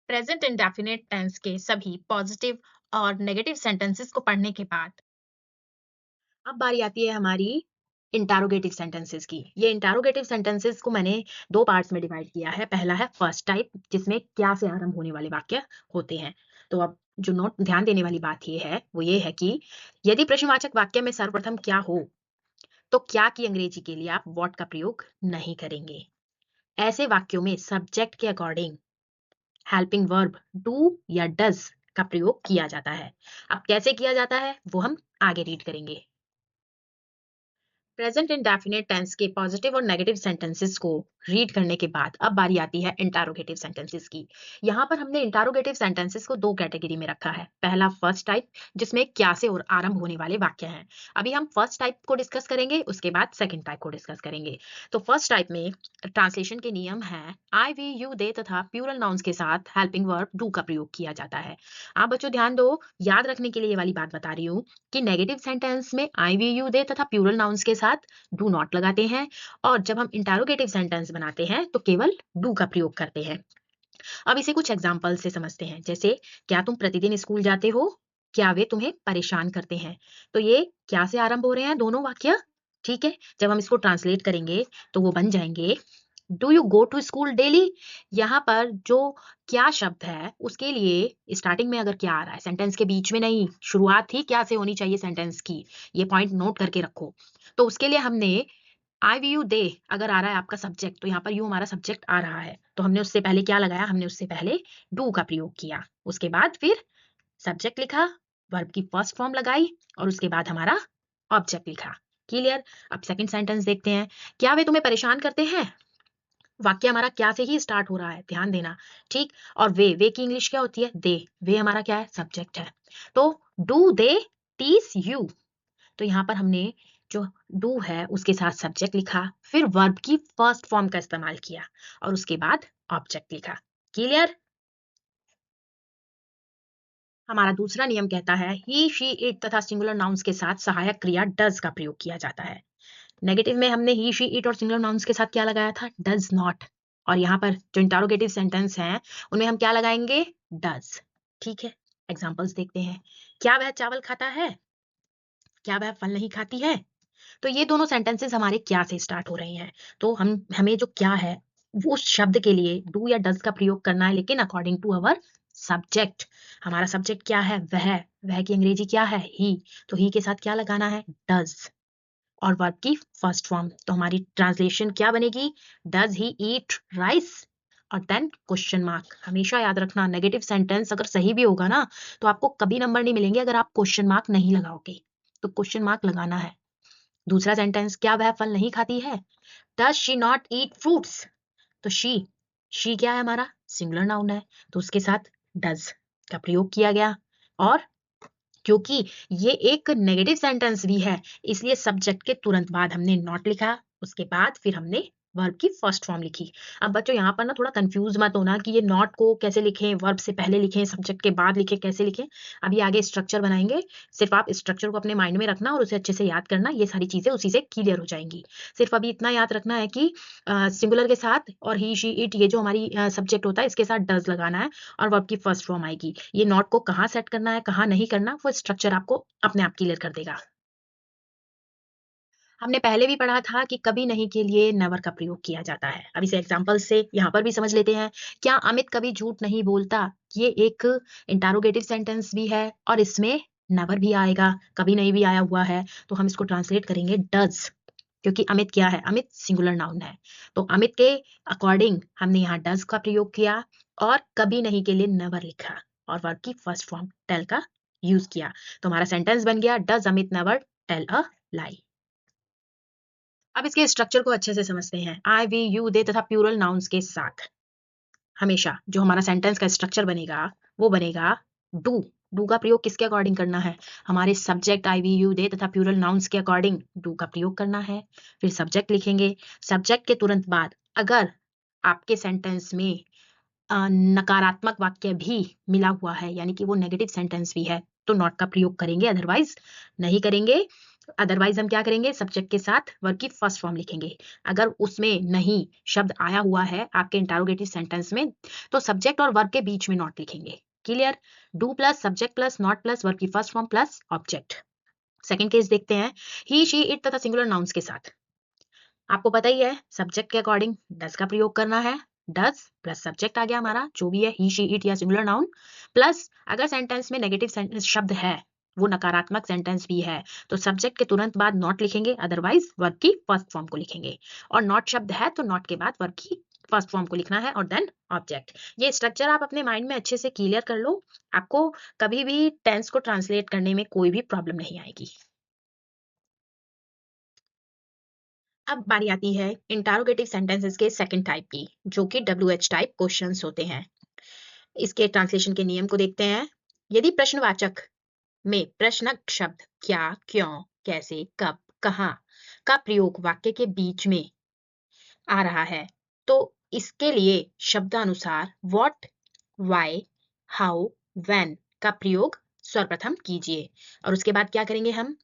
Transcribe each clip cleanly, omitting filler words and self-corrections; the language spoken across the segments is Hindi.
प्रेजेंट इंडेफिनिट टेंस के सभी पॉजिटिव और नेगेटिव सेंटेंसेस को पढ़ने के बाद अब बारी आती है हमारी इंटारोगेटिव सेंटेंसेस की। ये इंटारोगेटिव सेंटेंसेस को मैंने दो पार्ट्स में डिवाइड किया है। पहला है फर्स्ट टाइप, जिसमें क्या से आरंभ होने वाले वाक्य होते हैं। तो अब जो नोट ध्यान देने वाली बात ये है वो ये है कि यदि प्रश्नवाचक वाक्य में सर्वप्रथम क्या हो तो क्या की अंग्रेजी के लिए आप व्हाट का प्रयोग नहीं करेंगे। ऐसे वाक्यों में सब्जेक्ट के अकॉर्डिंग हेल्पिंग वर्ब डू या डज का प्रयोग किया जाता है। अब कैसे किया जाता है वो हम आगे रीड करेंगे। प्रेजेंट इंडेफिनिट टेंस के पॉजिटिव और नेगेटिव सेंटेंसेस को रीड करने के बाद अब बारी आती है इंटारोगेटिव सेंटेंसेस की। यहाँ पर हमने इंटारोगेटिव सेंटेंसेस को दो कैटेगरी में रखा है। पहला फर्स्ट टाइप, जिसमें क्या से और आरंभ होने वाले वाक्य हैं। अभी हम फर्स्ट टाइप को डिस्कस करेंगे, उसके बाद सेकंड टाइप को डिस्कस करेंगे। तो फर्स्ट टाइप में ट्रांसलेशन के नियम है आई वी यू दे तथा प्लूरल नाउन्स के साथ हेल्पिंग वर्ब डू का प्रयोग किया जाता है। आप बच्चों ध्यान दो, याद रखने के लिए ये वाली बात बता रही हूँ कि नेगेटिव सेंटेंस में आई वी यू दे तथा प्लूरल नाउन्स के साथ डू नॉट लगाते हैं, और जब हम इंटारोगेटिव सेंटेंस बनाते हैं तो केवल डू का प्रयोग करते हैं। अब इसे कुछ एग्जाम्पल से समझते हैं। जैसे, क्या तुम प्रतिदिन स्कूल जाते हो, क्या वे तुम्हें परेशान करते हैं। तो ये क्या से आरंभ हो रहे हैं दोनों वाक्य। ठीक है, जब हम इसको ट्रांसलेट करेंगे तो वो बन जाएंगे do you go to school daily. यहाँ पर जो क्या शब्द है उसके लिए स्टार्टिंग में अगर क्या आ रहा है, सेंटेंस के बीच में नहीं, शुरुआत ही क्या से होनी चाहिए सेंटेंस की। ये पॉइंट नोट करके रखो। तो उसके लिए हमने आई वी यू दे अगर आ रहा है आपका सब्जेक्ट, तो यहाँ पर यू हमारा सब्जेक्ट आ रहा है, तो हमने उससे पहले क्या लगाया, हमने उससे पहले डू का प्रयोग किया। उसके बाद फिर सब्जेक्ट लिखा, वर्ब की फर्स्ट फॉर्म लगाई, और उसके बाद हमारा ऑब्जेक्ट लिखा। क्लियर। अब सेकंड सेंटेंस देखते हैं। क्या वे तुम्हें परेशान करते हैं। वाक्य हमारा क्या से ही स्टार्ट हो रहा है, ध्यान देना। ठीक। और वे की इंग्लिश क्या होती है, दे। वे हमारा क्या है, सब्जेक्ट है। तो डू दे टीज यू। तो यहाँ पर हमने जो डू है उसके साथ सब्जेक्ट लिखा, फिर वर्ब की फर्स्ट फॉर्म का इस्तेमाल किया, और उसके बाद ऑब्जेक्ट लिखा। क्लियर। हमारा दूसरा नियम कहता है ही शी इट तथा सिंगुलर नाउन्स के साथ सहायक क्रिया डज का प्रयोग किया जाता है। नेगेटिव में हमने ही शी इट और सिंगुलर नाउन्स के साथ क्या लगाया था, डज नॉट। और यहाँ पर जो इंटरोगेटिव सेंटेंस हैं उनमें हम क्या लगाएंगे, डज। ठीक है, एग्जांपल्स देखते हैं। क्या वह चावल खाता है, क्या वह फल नहीं खाती है। तो ये दोनों सेंटेंसेस हमारे क्या से स्टार्ट हो रहे हैं। तो हमें जो क्या है वो शब्द के लिए डू या डज का प्रयोग करना है, लेकिन अकॉर्डिंग टू अवर सब्जेक्ट। हमारा सब्जेक्ट क्या है, वह की अंग्रेजी क्या है, ही। तो ही के साथ क्या लगाना है, डज, और वर्ब की फर्स्ट फॉर्म। तो हमारी ट्रांसलेशन क्या बनेगी, डज ही ईट राइस, और देन क्वेश्चन मार्क। हमेशा याद रखना, नेगेटिव सेंटेंस अगर सही भी होगा ना तो आपको कभी नंबर नहीं मिलेंगे अगर आप क्वेश्चन मार्क नहीं लगाओगे। तो क्वेश्चन मार्क लगाना है। दूसरा सेंटेंस, क्या वह फल नहीं खाती है, does she not eat fruits. तो शी क्या है, हमारा सिंगुलर नाउन है, तो उसके साथ डज का प्रयोग किया गया। और क्योंकि ये एक नेगेटिव सेंटेंस भी है, इसलिए सब्जेक्ट के तुरंत बाद हमने नॉट लिखा, उसके बाद फिर हमने वर्ब की फर्स्ट फॉर्म लिखी। अब बच्चों यहाँ पर ना थोड़ा कंफ्यूज मत होना कि ये नॉट को कैसे लिखें, वर्ब से पहले लिखें, सब्जेक्ट के बाद लिखें, कैसे लिखें। अभी आगे स्ट्रक्चर बनाएंगे, सिर्फ आप स्ट्रक्चर को अपने माइंड में रखना और उसे अच्छे से याद करना, ये सारी चीजें उसी से क्लियर हो जाएंगी। सिर्फ अभी इतना याद रखना है कि सिंगुलर के साथ और ही शी इट, ये जो हमारी सब्जेक्ट होता है, इसके साथ डज लगाना है और वर्ब की फर्स्ट फॉर्म आएगी। ये नॉट को कहाँ सेट करना है, कहाँ नहीं करना, वो स्ट्रक्चर आपको अपने आप क्लियर कर देगा। हमने पहले भी पढ़ा था कि कभी नहीं के लिए नेवर का प्रयोग किया जाता है। अब इसे एग्जांपल से यहाँ पर भी समझ लेते हैं। क्या अमित कभी झूठ नहीं बोलता, ये एक इंटारोगेटिव सेंटेंस भी है और इसमें नेवर भी आएगा, कभी नहीं भी आया हुआ है, तो हम इसको ट्रांसलेट करेंगे डज। क्योंकि अमित क्या है, अमित सिंगुलर नाउन है, तो अमित के अकॉर्डिंग हमने यहाँ डज का प्रयोग किया और कभी नहीं के लिए नेवर लिखा, और वर्ब की फर्स्ट फॉर्म टेल का यूज किया। तो हमारा सेंटेंस बन गया, does Amit never tell a lie. अब इसके स्ट्रक्चर को अच्छे से समझते हैं। आई वी यू दे तथा प्लूरल नाउन्स के साथ हमेशा जो हमारा सेंटेंस का स्ट्रक्चर बनेगा वो बनेगा डू। डू का प्रयोग किसके अकॉर्डिंग करना है, हमारे subject I we you they तथा प्लूरल नाउन्स के अकॉर्डिंग डू का प्रयोग करना है। फिर सब्जेक्ट लिखेंगे, सब्जेक्ट के तुरंत बाद अगर आपके सेंटेंस में नकारात्मक वाक्य भी मिला हुआ है, यानी कि वो नेगेटिव सेंटेंस भी है, तो नॉट का प्रयोग करेंगे, अदरवाइज नहीं करेंगे। अदरवाइज हम क्या करेंगे, सब्जेक्ट के साथ वर्ब की फर्स्ट फॉर्म लिखेंगे। अगर उसमें नहीं शब्द आया हुआ है आपके इंटरोगेटिव सेंटेंस में, तो सब्जेक्ट और वर्ब के बीच में नॉट लिखेंगे। Clear? Do plus subject plus not plus verb की first form plus object. Second case देखते हैं, ही शी इट तथा सिंगुलर नाउन्स के साथ। आपको पता ही है सब्जेक्ट के अकॉर्डिंग डज का प्रयोग करना है। डज प्लस सब्जेक्ट आ गया हमारा, जो भी है ही शी इट या सिंगुलर नाउन, प्लस अगर सेंटेंस में नेगेटिव शब्द है, वो नकारात्मक सेंटेंस भी है, तो सब्जेक्ट के तुरंत बाद नॉट लिखेंगे, अदरवाइज वर्ब की फर्स्ट फॉर्म को लिखेंगे। और नॉट शब्द है तो नॉट के बाद वर्ब की फर्स्ट फॉर्म को लिखना है और देन ऑब्जेक्ट। ये स्ट्रक्चर आप अपने माइंड में अच्छे से क्लियर कर लो, आपको कभी भी टेंस को ट्रांसलेट करने में कोई भी प्रॉब्लम नहीं आएगी। अब बारी आती है इंटारोगेटिव सेंटेंसेस के सेकंड टाइप की, जो कि WH टाइप क्वेश्चंस होते हैं। इसके ट्रांसलेशन के नियम को देखते हैं। यदि प्रश्नवाचक में प्रश्नक शब्द क्या, क्यों, कैसे, कब, कहाँ का प्रयोग वाक्य के बीच में आ रहा है, तो इसके लिए शब्दानुसार व्हाट, व्हाई, हाउ, व्हेन का प्रयोग सर्वप्रथम कीजिए। और उसके बाद क्या करेंगे, हम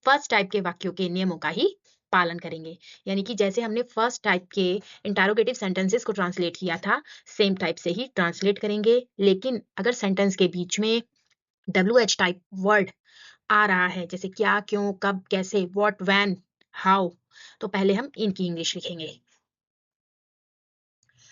फर्स्ट टाइप के वाक्यों के नियमों का ही पालन करेंगे। यानी कि जैसे हमने फर्स्ट टाइप के इंटारोगेटिव सेंटेंसेस को ट्रांसलेट किया था, सेम टाइप से ही ट्रांसलेट करेंगे। लेकिन अगर सेंटेंस के बीच में WH टाइप वर्ड आ रहा है, जैसे क्या, क्यों, कब, कैसे, व्हाट, व्हेन, हाउ, तो पहले हम इनकी इंग्लिश लिखेंगे।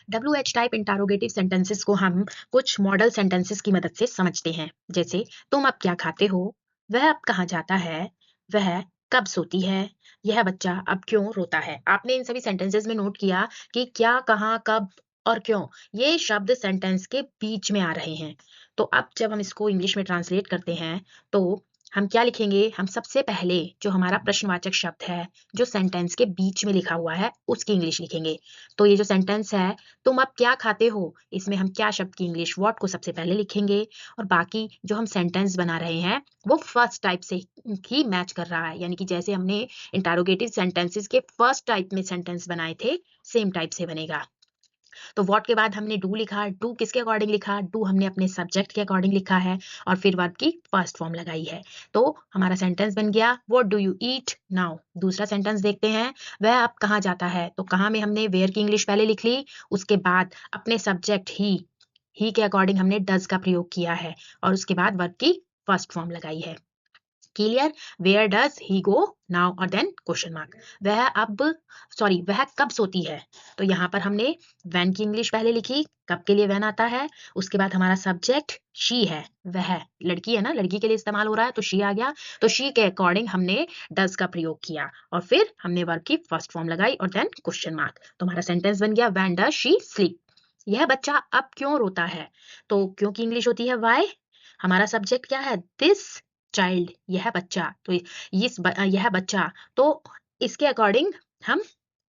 WH टाइप इंटारोगेटिव सेंटेंसेस को हम कुछ मॉडल सेंटेंसेस की मदद से समझते हैं। जैसे तुम अब क्या खाते हो, वह अब कहाँ जाता है, वह कब सोती है, यह बच्चा अब क्यों रोता है। आपने इन सभी सेंटेंसेस में नोट किया कि क्या, कहाँ, कब और क्यों, ये शब्द सेंटेंस के बीच में आ रहे हैं। तो अब जब हम इसको इंग्लिश में ट्रांसलेट करते हैं, तो हम क्या लिखेंगे, हम सबसे पहले जो हमारा प्रश्नवाचक शब्द है, जो सेंटेंस के बीच में लिखा हुआ है, उसकी इंग्लिश लिखेंगे। तो ये जो सेंटेंस है, तुम अब क्या खाते हो, इसमें हम क्या शब्द की इंग्लिश, व्हाट को सबसे पहले लिखेंगे। और बाकी जो हम सेंटेंस बना रहे हैं, वो फर्स्ट टाइप से ही मैच कर रहा है। यानी कि जैसे हमने इंटारोगेटिव सेंटेंसेस के फर्स्ट टाइप में सेंटेंस बनाए थे, सेम टाइप से बनेगा। तो व्हाट के बाद हमने डू लिखा, डू किसके अकॉर्डिंग लिखा, डू हमने अपने सब्जेक्ट के अकॉर्डिंग लिखा है, और फिर वर्ब की फर्स्ट फॉर्म लगाई है। तो हमारा सेंटेंस बन गया, what do you eat now. दूसरा सेंटेंस देखते हैं, वह अब कहाँ जाता है। तो कहाँ में हमने वेयर की इंग्लिश पहले लिख ली, उसके बाद अपने सब्जेक्ट ही के अकॉर्डिंग हमने डज का प्रयोग किया है, और उसके बाद वर्ब की फर्स्ट फॉर्म लगाई है। Clear? Where does he go now, और देन क्वेश्चन मार्क। वह कब सोती है, तो यहाँ पर हमने व्हेन की इंग्लिश पहले लिखी, कब के लिए व्हेन आता है, उसके बाद हमारा सब्जेक्ट शी है, वह लड़की है ना, लड़की के लिए इस्तेमाल हो रहा है, तो शी आ गया। तो शी के अकॉर्डिंग हमने डज का प्रयोग किया, और फिर हमने वर्ब की फर्स्ट फॉर्म लगाई, और देन क्वेश्चन मार्क। तो हमारा सेंटेंस बन गया, व्हेन डज शी स्लीप। यह बच्चा अब क्यों रोता है, तो क्यों की इंग्लिश होती है व्हाई। हमारा सब्जेक्ट क्या है, दिस चाइल्ड, यह बच्चा। तो यह बच्चा, तो इसके अकॉर्डिंग हम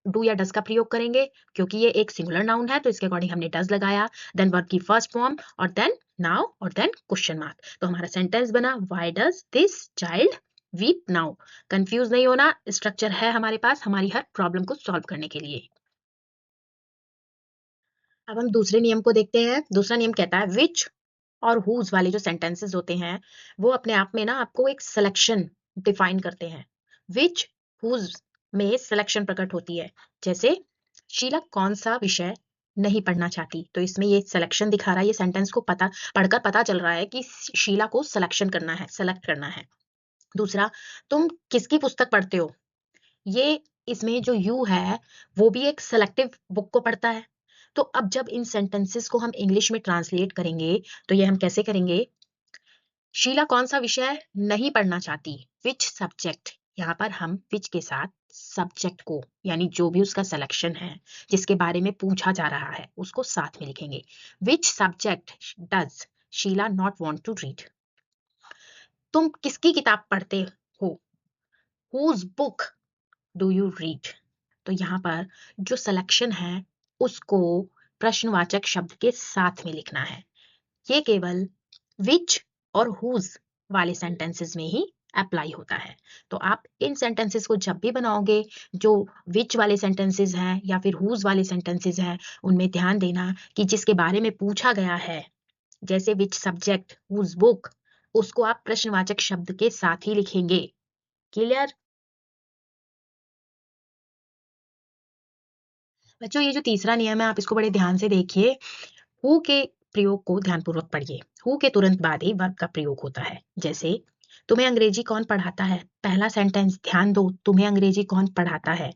डू या डज का प्रयोग करेंगे, क्योंकि ये एक सिंगुलर नाउन है, तो इसके अकॉर्डिंग हमने डज लगाया, देन वर्ब की फर्स्ट फॉर्म, और देन नाउ, और देन क्वेश्चन मार्क। तो हमारा सेंटेंस बना, why does this child weep now. Confuse नहीं होना, स्ट्रक्चर है हमारे पास हमारी हर प्रॉब्लम को सॉल्व करने के लिए। अब हम दूसरे नियम को देखते हैं। दूसरा नियम कहता है, विच और हुज वाले जो सेंटेंसेस होते हैं, वो अपने आप में ना आपको एक सिलेक्शन डिफाइन करते हैं। विच, हुज में सिलेक्शन प्रकट होती है। जैसे शीला कौन सा विषय नहीं पढ़ना चाहती, तो इसमें ये सिलेक्शन दिखा रहा है, ये सेंटेंस को पढ़कर पता चल रहा है कि शीला को सिलेक्शन करना है, सेलेक्ट करना है। दूसरा, तुम किसकी पुस्तक पढ़ते हो, ये इसमें जो यू है, वो भी एक सेलेक्टिव बुक को पढ़ता है। तो अब जब इन सेंटेंसेस को हम इंग्लिश में ट्रांसलेट करेंगे, तो ये हम कैसे करेंगे, शीला कौन सा विषय नहीं पढ़ना चाहती, विच सब्जेक्ट, यहाँ पर हम विच के साथ सब्जेक्ट को, यानी जो भी उसका सिलेक्शन है, जिसके बारे में पूछा जा रहा है, उसको साथ में लिखेंगे। Which subject does Sheela not want to read. तुम किसकी किताब पढ़ते हो, whose book do you read. तो यहाँ पर जो सिलेक्शन है, उसको प्रश्नवाचक शब्द के साथ में लिखना है। ये केवल विच और हुज वाले सेंटेंसेस में ही अप्लाई होता है। तो आप इन सेंटेंसेस को जब भी बनाओगे, जो विच वाले सेंटेंसेस हैं या फिर हुज वाले सेंटेंसेस हैं, उनमें ध्यान देना कि जिसके बारे में पूछा गया है, जैसे विच सब्जेक्ट, हुज बुक, उसको आप प्रश्नवाचक शब्द के साथ ही लिखेंगे। क्लियर? बच्चों ये जो तीसरा नियम है आप इसको बड़े ध्यान से देखिए। हु के प्रयोग को ध्यानपूर्वक पढ़िए। हु के तुरंत बाद ही वर्ब का प्रयोग होता है। जैसे तुम्हें अंग्रेजी कौन पढ़ाता है, पहला सेंटेंस ध्यान दो, तुम्हें अंग्रेजी कौन पढ़ाता है,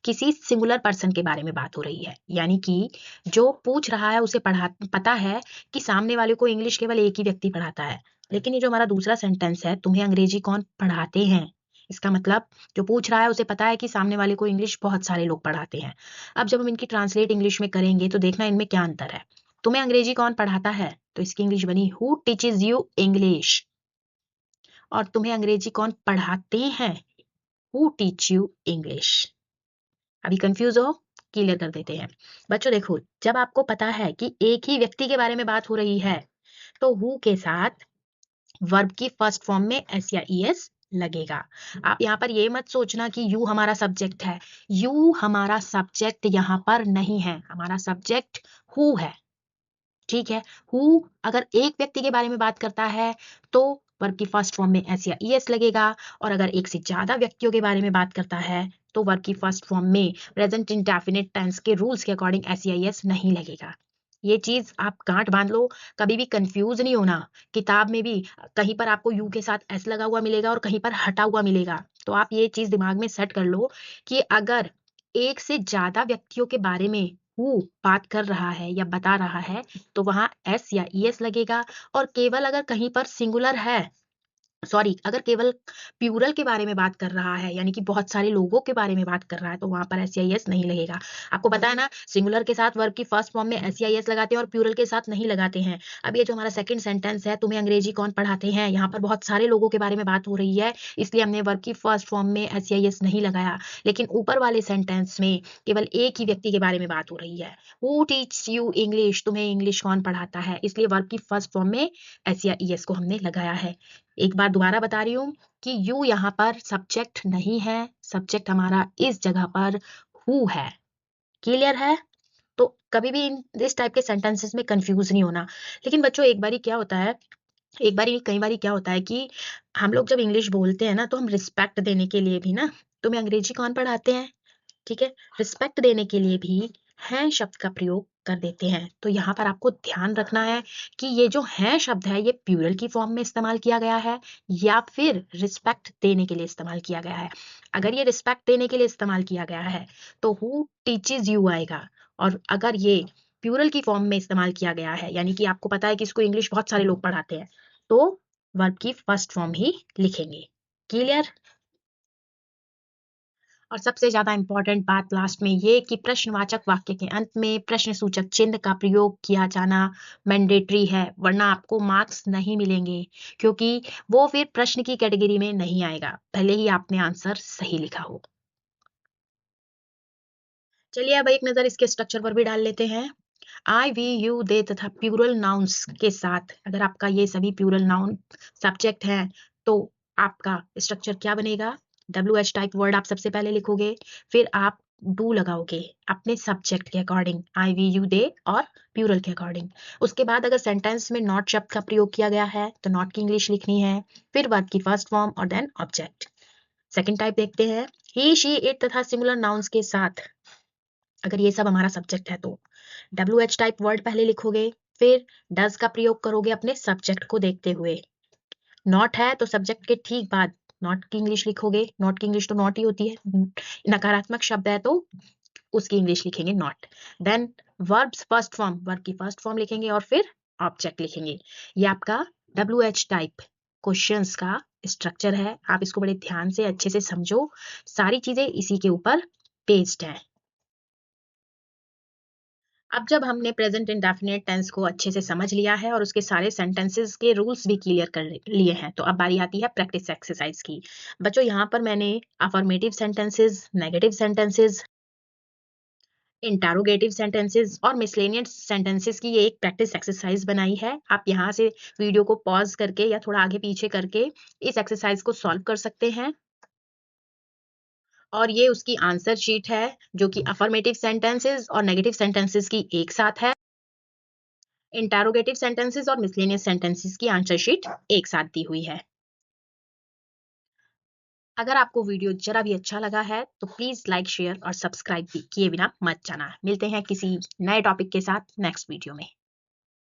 किसी सिंगुलर पर्सन के बारे में बात हो रही है, यानी कि जो पूछ रहा है उसे पता है कि सामने वाले को इंग्लिश केवल एक ही व्यक्ति पढ़ाता है। लेकिन ये जो हमारा दूसरा सेंटेंस है, तुम्हें अंग्रेजी कौन पढ़ाते हैं, इसका मतलब जो पूछ रहा है उसे पता है कि सामने वाले को इंग्लिश बहुत सारे लोग पढ़ाते हैं। अब जब हम इनकी ट्रांसलेट इंग्लिश में करेंगे तो देखना इनमें क्या अंतर है। तुम्हें अंग्रेजी कौन पढ़ाता है, तो इसकी इंग्लिश बनी हु टीचेज यू इंग्लिश, और तुम्हें अंग्रेजी कौन पढ़ाते हैं, हु टीच यू इंग्लिश। अभी कंफ्यूज हो, क्लियर कर देते हैं। बच्चों देखो, जब आपको पता है कि एक ही व्यक्ति के बारे में बात हो रही है तो हु के साथ वर्ब की फर्स्ट फॉर्म में एस या ईएस लगेगा। आप यहाँ पर ये मत सोचना कि यू हमारा सब्जेक्ट है। यू हमारा सब्जेक्ट यहाँ पर नहीं है, हमारा सब्जेक्ट हु है। ठीक है, हु अगर एक व्यक्ति के बारे में बात करता है तो वर्ब की फर्स्ट फॉर्म में एस या ईएस लगेगा, और अगर एक से ज्यादा व्यक्तियों के बारे में बात करता है तो वर्ब की फर्स्ट फॉर्म में प्रेजेंट इंडेफिनिट टेंस के रूल्स के अकॉर्डिंग एस या ईएस नहीं लगेगा। ये चीज आप गांठ बांध लो, कभी भी कंफ्यूज नहीं होना। किताब में भी कहीं पर आपको यू के साथ एस लगा हुआ मिलेगा और कहीं पर हटा हुआ मिलेगा, तो आप ये चीज दिमाग में सेट कर लो कि अगर एक से ज्यादा व्यक्तियों के बारे में हु बात कर रहा है या बता रहा है तो वहां एस या ईएस लगेगा। और केवल अगर कहीं पर सिंगुलर है, सॉरी, अगर केवल प्लूरल के बारे में बात कर रहा है यानी कि बहुत सारे लोगों के बारे में बात कर रहा है तो वहां पर एस या एस नहीं लगेगा। आपको पता है ना, सिंगुलर के साथ वर्ब की फर्स्ट फॉर्म में एस या एस लगाते हैं और प्लूरल के साथ नहीं लगाते हैं। अब ये जो हमारा सेकंड सेंटेंस है, तुम्हें अंग्रेजी कौन पढ़ाते हैं, यहाँ पर बहुत सारे लोगों के बारे में बात हो रही है, इसलिए हमने वर्ब की फर्स्ट फॉर्म में एस या एस नहीं लगाया। लेकिन ऊपर वाले सेंटेंस में केवल एक ही व्यक्ति के बारे में बात हो रही है, हु टीच यू इंग्लिश, तुम्हें इंग्लिश कौन पढ़ाता है, इसलिए वर्ब की फर्स्ट फॉर्म में एस या ईएस को हमने लगाया है। एक बार दोबारा बता रही हूँ कि यू यहाँ पर सब्जेक्ट नहीं है, सब्जेक्ट हमारा इस जगह पर हु है। क्लियर है? तो कभी भी इस टाइप के सेंटेंसेस में कंफ्यूज नहीं होना। लेकिन बच्चों एक बारी क्या होता है, एक बारी कई बारी क्या होता है कि हम लोग जब इंग्लिश बोलते हैं ना तो हम रिस्पेक्ट देने के लिए भी ना, तुम्हें अंग्रेजी कौन पढ़ाते हैं, ठीक है, रिस्पेक्ट देने के लिए भी हैं शब्द का प्रयोग कर देते हैं। तो यहाँ पर आपको ध्यान रखना है कि ये जो है शब्द है ये प्लूरल की फॉर्म में इस्तेमाल किया गया है या फिर रिस्पेक्ट देने के लिए इस्तेमाल किया गया है। अगर ये रिस्पेक्ट देने के लिए इस्तेमाल किया गया है तो हु टीचेज यू आएगा, और अगर ये प्लूरल की फॉर्म में इस्तेमाल किया गया है यानी कि आपको पता है कि इसको इंग्लिश बहुत सारे लोग पढ़ाते हैं तो वर्ब की फर्स्ट फॉर्म ही लिखेंगे। क्लियर? और सबसे ज्यादा इंपॉर्टेंट बात लास्ट में ये कि प्रश्नवाचक वाक्य के अंत में प्रश्न सूचक चिन्ह का प्रयोग किया जाना मैंडेटरी है, वरना आपको मार्क्स नहीं मिलेंगे, क्योंकि वो फिर प्रश्न की कैटेगरी में नहीं आएगा भले ही आपने आंसर सही लिखा हो। चलिए अब एक नजर इसके स्ट्रक्चर पर भी डाल लेते हैं। आई वी यू दे तथा प्लूरल नाउन्स के साथ अगर आपका ये सभी प्लूरल नाउन सब्जेक्ट हैं तो आपका स्ट्रक्चर क्या बनेगा, डब्ल्यू एच टाइप वर्ड आप सबसे पहले लिखोगे, फिर आप डू लगाओगे अपने सब्जेक्ट के according, I we you they और प्लूरल के अकॉर्डिंग। उसके बाद अगर सेंटेंस में नॉट शब्द का प्रयोग किया गया है तो नॉट की इंग्लिश लिखनी है, फिर वर्ब की फर्स्ट फॉर्म और देन ऑब्जेक्ट। सेकेंड टाइप देखते हैं, ही शी इट तथा सिमिलर नाउन्स के साथ अगर ये सब हमारा सब्जेक्ट है तो डब्ल्यू एच टाइप वर्ड पहले लिखोगे, फिर डज का प्रयोग करोगे अपने सब्जेक्ट को देखते हुए। नॉट है तो सब्जेक्ट के ठीक बाद नॉट की इंग्लिश लिखोगे, नॉट की इंग्लिश तो नॉट ही होती है, नकारात्मक शब्द है तो उसकी इंग्लिश लिखेंगे not. Then verbs first form, verb की फर्स्ट फॉर्म लिखेंगे और फिर ऑब्जेक्ट लिखेंगे। ये आपका डब्ल्यू एच टाइप क्वेश्चंस का स्ट्रक्चर है, आप इसको बड़े ध्यान से अच्छे से समझो, सारी चीजें इसी के ऊपर बेस्ड है। अब जब हमने प्रेजेंट इंडेफिनिट टेंस को अच्छे से समझ लिया है और उसके सारे सेंटेंसेस के रूल्स भी क्लियर कर लिए हैं तो अब बारी आती है प्रैक्टिस एक्सरसाइज की। बच्चों यहाँ पर मैंने affirmative sentences, negative sentences, interrogative sentences और मिसलेनियस सेंटेंसेस की ये एक प्रैक्टिस एक्सरसाइज बनाई है। आप यहाँ से वीडियो को पॉज करके या थोड़ा आगे पीछे करके इस एक्सरसाइज को सॉल्व कर सकते हैं। और ये उसकी आंसर शीट है जो कि अफर्मेटिव सेंटेंसेस और नेगेटिव सेंटेंसेस की एक साथ है, इंटरोगेटिव सेंटेंसेस और मिसलेनियस सेंटेंसेस की आंसर शीट एक साथ दी हुई है। अगर आपको वीडियो जरा भी अच्छा लगा है तो प्लीज लाइक, शेयर और सब्सक्राइब किए बिना मत जाना। मिलते हैं किसी नए टॉपिक के साथ नेक्स्ट वीडियो में।